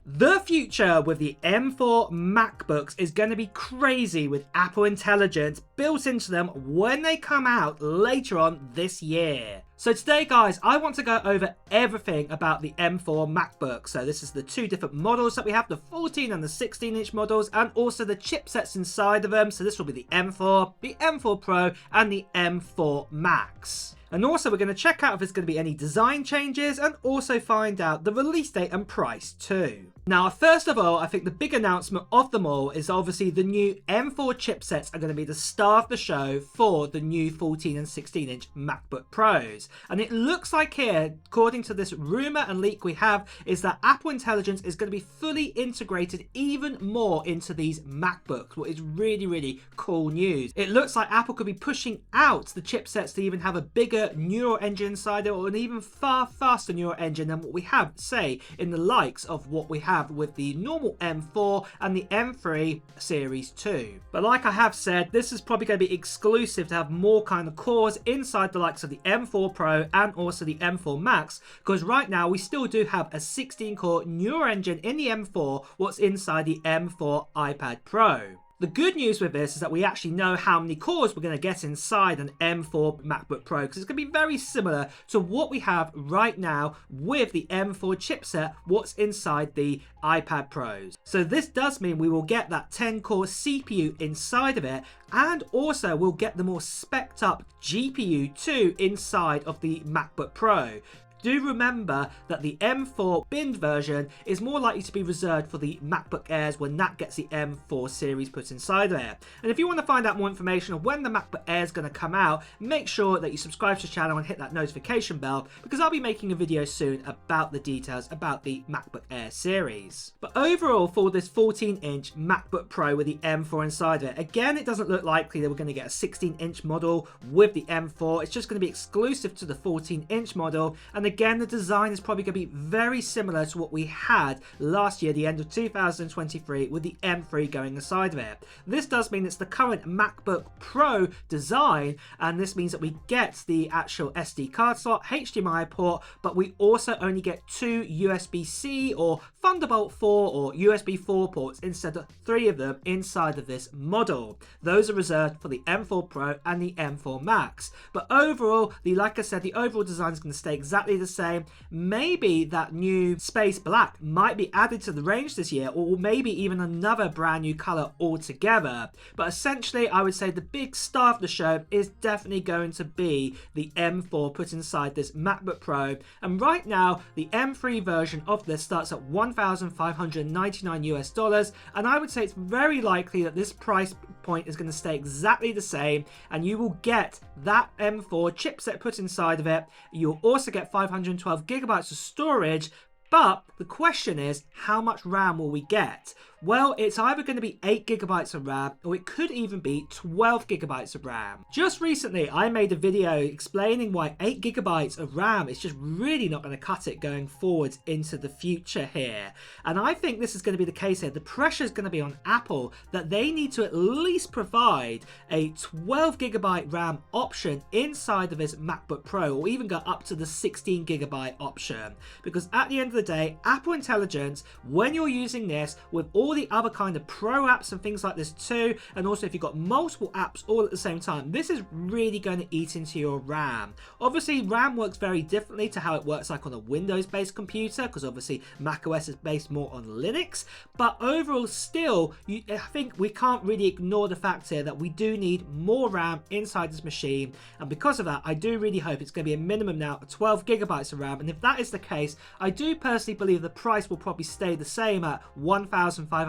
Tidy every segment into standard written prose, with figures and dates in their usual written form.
The future with the M4 MacBooks is going to be crazy with Apple Intelligence built into them when they come out later on this year. So today guys, I want to go over everything about the M4 MacBook. So this is the two different models that we have, the 14 and the 16-inch models, and also the chipsets inside of them. So this will be the M4, the M4 Pro, and the M4 Max. And also we're going to check out if there's going to be any design changes and also find out the release date and price too. Now, first of all, I think the big announcement of them all is obviously the new M4 chipsets are going to be the star of the show for the new 14 and 16-inch MacBook Pros. And it looks like here, according to this rumor and leak we have, is that Apple Intelligence is going to be fully integrated even more into these MacBooks, what is really, really cool news. It looks like Apple could be pushing out the chipsets to even have a bigger neural engine inside it, or an even far faster neural engine than what we have, say, in the likes of what we have with the normal M4 and the M3 series 2. But like I have said, this is probably going to be exclusive to have more kind of cores inside the likes of the M4 Pro and also the M4 Max, because right now we still do have a 16-core neural engine in the M4, what's inside the M4 iPad Pro. The good news with this is that we actually know how many cores we're going to get inside an M4 MacBook Pro, because it's going to be very similar to what we have right now with the M4 chipset, what's inside the iPad Pros. So this does mean we will get that 10-core CPU inside of it, and also we'll get the more spec'd up GPU too inside of the MacBook Pro. Do remember that the M4 binned version is more likely to be reserved for the MacBook Airs when that gets the M4 series put inside there. And if you want to find out more information on when the MacBook Air is going to come out, make sure that you subscribe to the channel and hit that notification bell, because I'll be making a video soon about the details about the MacBook Air series. But overall, for this 14-inch MacBook Pro with the M4 inside it, again, it doesn't look likely that we're going to get a 16-inch model with the M4. It's just going to be exclusive to the 14-inch model, and again, the design is probably going to be very similar to what we had last year, the end of 2023, with the M3 going inside of it. This does mean it's the current MacBook Pro design, and this means that we get the actual SD card slot, HDMI port, but we also only get two USB-C or Thunderbolt 4 or USB 4 ports instead of 3 of them inside of this model. Those are reserved for the M4 Pro and the M4 Max. But overall, like I said, the overall design is going to stay exactly the same. Maybe that new space black might be added to the range this year, or maybe even another brand new color altogether. But essentially, I would say the big star of the show is definitely going to be the M4 put inside this MacBook Pro. And right now, the M3 version of this starts at $1,599 and I would say it's very likely that this price point is going to stay exactly the same, and you will get that M4 chipset put inside of it. You'll also get 512 gigabytes of storage. But the question is, how much RAM will we get? Well, it's either going to be 8 gigabytes of RAM, or it could even be 12 gigabytes of RAM. Just recently, I made a video explaining why 8 gigabytes of RAM is just really not going to cut it going forward into the future here. And I think this is going to be the case here. The pressure is going to be on Apple that they need to at least provide a 12 gigabyte RAM option inside of this MacBook Pro, or even go up to the 16 gigabyte option. Because at the end of the day, Apple Intelligence, when you're using this with all the other kind of pro apps and things like this too, and also if you've got multiple apps all at the same time, this is really going to eat into your RAM. Obviously, RAM works very differently to how it works like on a Windows-based computer, because obviously macOS is based more on Linux. But overall, still, I think we can't really ignore the fact here that we do need more RAM inside this machine, and because of that, I do really hope it's going to be a minimum now of 12 gigabytes of RAM. And if that is the case, I do personally believe the price will probably stay the same at $1,599.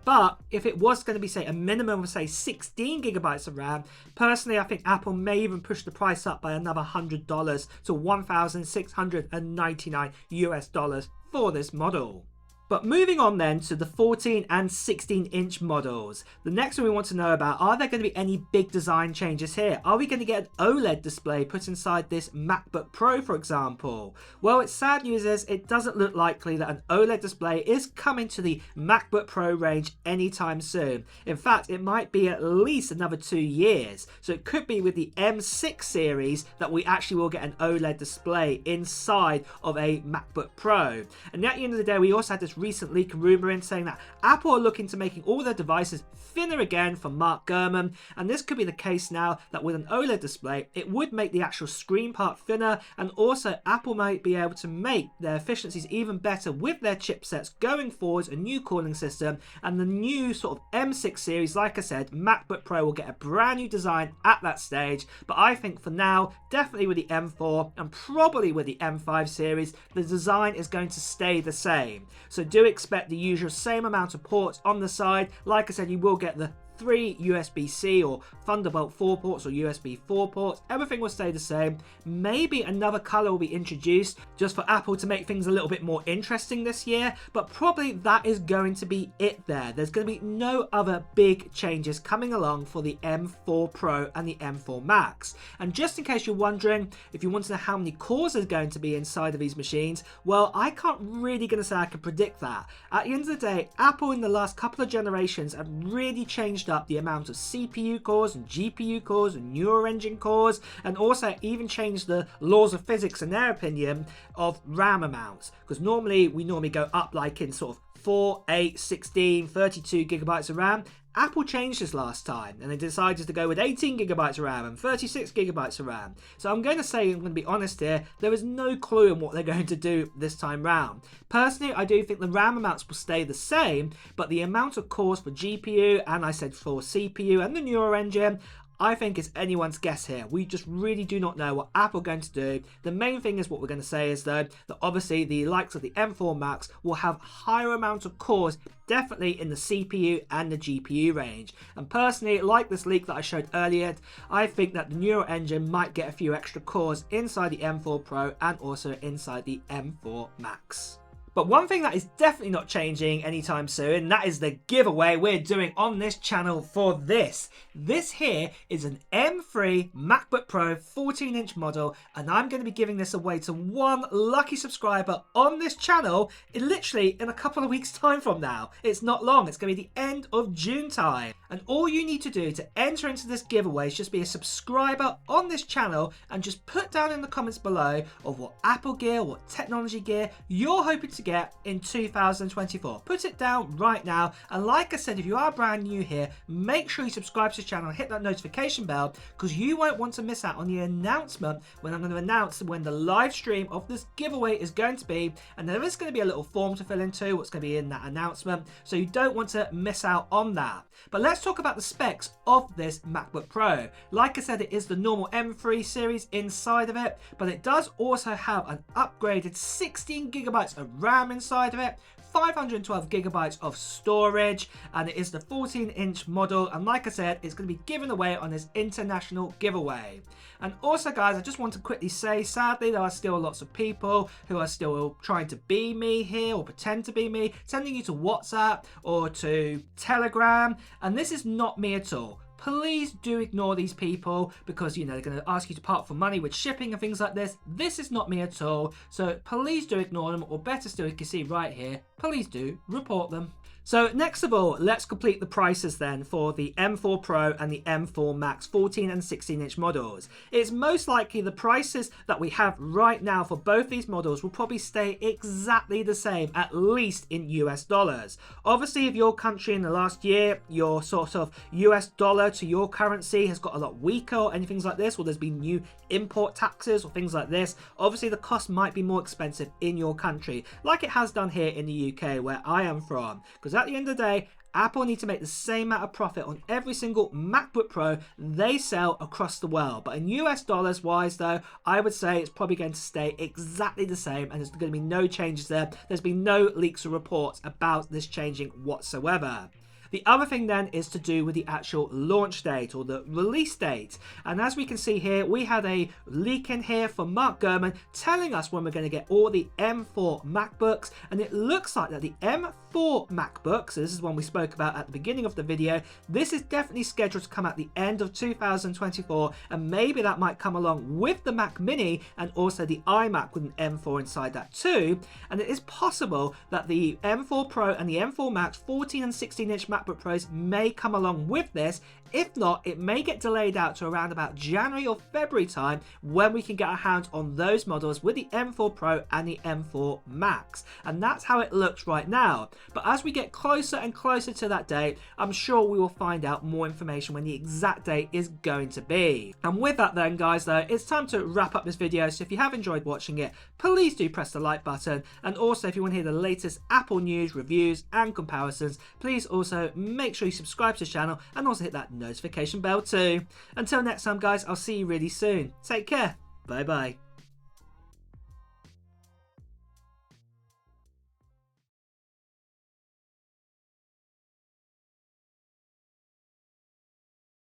But if it was going to be, say, a minimum of, say, 16 gigabytes of RAM, personally, I think Apple may even push the price up by another $100 to $1,699 for this model. But moving on then to the 14 and 16 inch models. The next one we want to know about, are there going to be any big design changes here? Are we going to get an OLED display put inside this MacBook Pro, for example? Well, it's sad news is it doesn't look likely that an OLED display is coming to the MacBook Pro range anytime soon. In fact, it might be at least another 2 years. So it could be with the M6 series that we actually will get an OLED display inside of a MacBook Pro. And at the end of the day, we also had this recent leak rumor in saying that Apple are looking to making all their devices thinner again from Mark Gurman, and this could be the case now that with an OLED display it would make the actual screen part thinner, and also Apple might be able to make their efficiencies even better with their chipsets going forwards, a new cooling system, and the new sort of M6 series. Like I said, MacBook Pro will get a brand new design at that stage, but I think for now, definitely with the M4 and probably with the M5 series, the design is going to stay the same. So do expect the usual same amount of ports on the side. Like I said, you will get the 3 USB-C or Thunderbolt 4 ports or USB 4 ports. Everything will stay the same. Maybe another color will be introduced just for Apple to make things a little bit more interesting this year, but probably that is going to be it there. There's going to be no other big changes coming along for the M4 Pro and the M4 Max. And just in case you're wondering, if you want to know how many cores are going to be inside of these machines, well, I can't really going to say I can predict that. At the end of the day, Apple in the last couple of generations have really changed up the amount of CPU cores and GPU cores and neural engine cores, and also even changed the laws of physics in their opinion of RAM amounts, because we normally go up like in sort of 4, 8, 16, 32 gigabytes of RAM. Apple changed this last time and they decided to go with 18 gigabytes of RAM and 36 gigabytes of RAM. So I'm going to be honest here, there is no clue on what they're going to do this time round. Personally, I do think the RAM amounts will stay the same, but the amount of cores for GPU and I said for CPU and the neural engine, I think it's anyone's guess here. We just really do not know what Apple are going to do. The main thing is what we're going to say is though that obviously the likes of the M4 Max will have higher amounts of cores, definitely in the CPU and the GPU range. And personally, like this leak that I showed earlier, I think that the neural engine might get a few extra cores inside the M4 Pro and also inside the M4 Max. But one thing that is definitely not changing anytime soon, that is the giveaway we're doing on this channel for this. This here is an M3 MacBook Pro 14-inch model, and I'm going to be giving this away to one lucky subscriber on this channel literally in a couple of weeks' time from now. It's not long, it's going to be the end of June time. And all you need to do to enter into this giveaway is just be a subscriber on this channel and just put down in the comments below of what Apple gear, what technology gear you're hoping to get in 2024. Put it down right now, and like I said, if you are brand new here, make sure you subscribe to the channel and hit that notification bell, because you won't want to miss out on the announcement when I'm going to announce when the live stream of this giveaway is going to be. And there is going to be a little form to fill in too, what's going to be in that announcement, so you don't want to miss out on that. But let's talk about the specs of this MacBook Pro. Like I said, it is the normal M3 series inside of it, but it does also have an upgraded 16 gigabytes of RAM inside of it, 512 gigabytes of storage, and it is the 14-inch model. And like I said, it's going to be given away on this international giveaway. And also guys, I just want to quickly say, sadly there are still lots of people who are still trying to be me here or pretend to be me, sending you to WhatsApp or to Telegram, and this is not me at all. Please do ignore these people, because they're going to ask you to part for money with shipping and things like this. This is not me at all, so please do ignore them, or better still, you can see right here, please do report them. So next of all, let's complete the prices then for the M4 Pro and the M4 Max 14 and 16-inch models. It's most likely the prices that we have right now for both these models will probably stay exactly the same, at least in US dollars. Obviously, if your country in the last year, your sort of US dollar to your currency has got a lot weaker or anything like this, or there's been new import taxes or things like this, obviously the cost might be more expensive in your country, like it has done here in the UK where I am from. Because at the end of the day, Apple need to make the same amount of profit on every single MacBook Pro they sell across the world. But in US dollars wise though, I would say it's probably going to stay exactly the same, and there's going to be no changes there. There's been no leaks or reports about this changing whatsoever. The other thing then is to do with the actual launch date or the release date. And as we can see here, we had a leak in here from Mark Gurman telling us when we're going to get all the M4 MacBooks, and it looks like that the M4 MacBooks, so this is one we spoke about at the beginning of the video, this is definitely scheduled to come at the end of 2024, and maybe that might come along with the Mac Mini and also the iMac with an M4 inside that too. And it is possible that the M4 Pro and the M4 Max 14 and 16-inch MacBook Pros may come along with this. If not, it may get delayed out to around about January or February time when we can get our hands on those models with the M4 Pro and the M4 Max. And that's how it looks right now. But as we get closer and closer to that date, I'm sure we will find out more information when the exact date is going to be. And with that then, guys, though, it's time to wrap up this video. So if you have enjoyed watching it, please do press the like button. And also, if you want to hear the latest Apple news, reviews, and comparisons, please also make sure you subscribe to the channel and also hit that notification bell too. Until next time, guys, I'll see you really soon. Take care. Bye bye.